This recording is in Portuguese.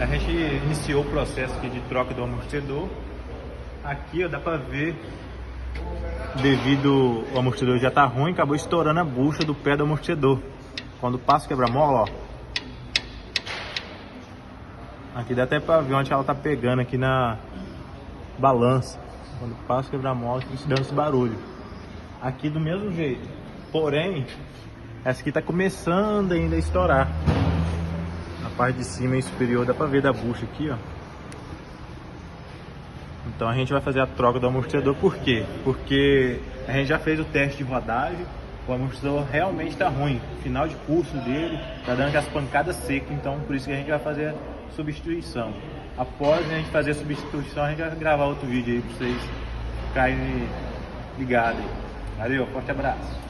A gente iniciou o processo aqui de troca do amortecedor. Aqui, ó, dá pra ver, devido ao amortecedor já tá ruim, acabou estourando a bucha do pé do amortecedor. Quando passa o quebra-mola, ó, aqui dá até pra ver onde ela tá pegando aqui na balança. Quando passa o quebra-mola, fica dando esse barulho. Aqui do mesmo jeito. Porém, essa aqui tá começando ainda a estourar. Na parte de cima e superior dá pra ver da bucha aqui, ó. Então a gente vai fazer a troca do amortecedor. Por quê? Porque a gente já fez o teste de rodagem. O amortecedor realmente está ruim. O final de curso dele tá dando aquelas pancadas secas. Então por isso que a gente vai fazer a substituição. Após a gente fazer a substituição, a gente vai gravar outro vídeo aí pra vocês ficarem ligados. Valeu, forte abraço.